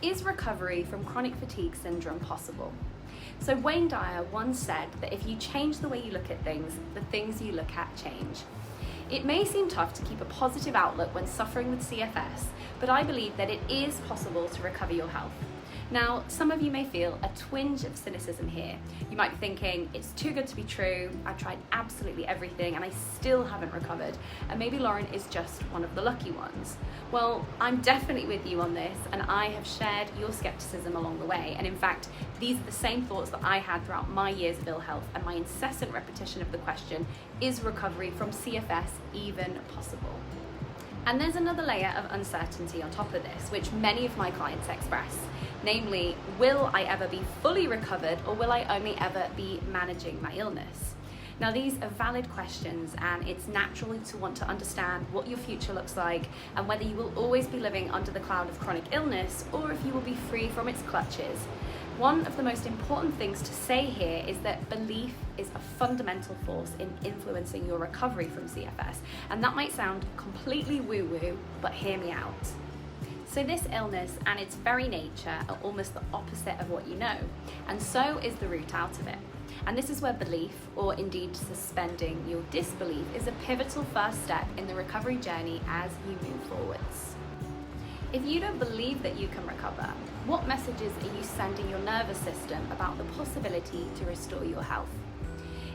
Is recovery from chronic fatigue syndrome possible? So Wayne Dyer once said that if you change the way you look at things, the things you look at change. It may seem tough to keep a positive outlook when suffering with CFS, but I believe that it is possible to recover your health. Now, some of you may feel a twinge of cynicism here. You might be thinking, it's too good to be true, I've tried absolutely everything and I still haven't recovered, and maybe Lauren is just one of the lucky ones. Well, I'm definitely with you on this, and I have shared your skepticism along the way, and in fact, these are the same thoughts that I had throughout my years of ill health and my incessant repetition of the question, is recovery from CFS even possible? And there's another layer of uncertainty on top of this, which many of my clients express. Namely, will I ever be fully recovered, or will I only ever be managing my illness? Now, these are valid questions, and it's natural to want to understand what your future looks like and whether you will always be living under the cloud of chronic illness or if you will be free from its clutches. One of the most important things to say here is that belief is a fundamental force in influencing your recovery from CFS. And that might sound completely woo-woo, but hear me out. So this illness and its very nature are almost the opposite of what you know, and so is the route out of it. And this is where belief, or indeed suspending your disbelief, is a pivotal first step in the recovery journey as you move forwards. If you don't believe that you can recover, what messages are you sending your nervous system about the possibility to restore your health?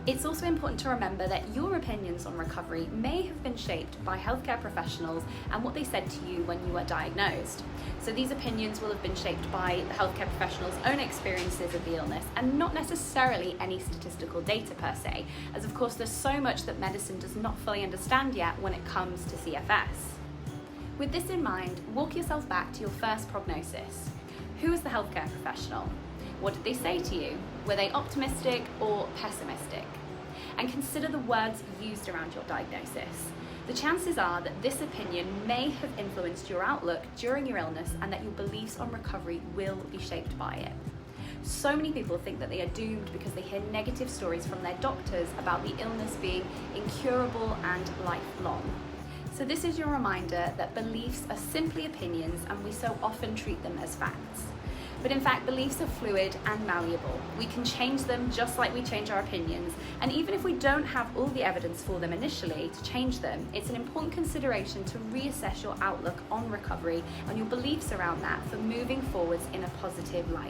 It's also important to remember that your opinions on recovery may have been shaped by healthcare professionals and what they said to you when you were diagnosed. So these opinions will have been shaped by the healthcare professional's own experiences of the illness and not necessarily any statistical data per se, as of course there's so much that medicine does not fully understand yet when it comes to CFS. With this in mind, walk yourself back to your first prognosis. Who was the healthcare professional? What did they say to you? Were they optimistic or pessimistic? And consider the words used around your diagnosis. The chances are that this opinion may have influenced your outlook during your illness and that your beliefs on recovery will be shaped by it. So many people think that they are doomed because they hear negative stories from their doctors about the illness being incurable and lifelong. So this is your reminder that beliefs are simply opinions and we so often treat them as facts. But in fact, beliefs are fluid and malleable. We can change them just like we change our opinions. And even if we don't have all the evidence for them initially to change them, it's an important consideration to reassess your outlook on recovery and your beliefs around that for moving forwards in a positive light.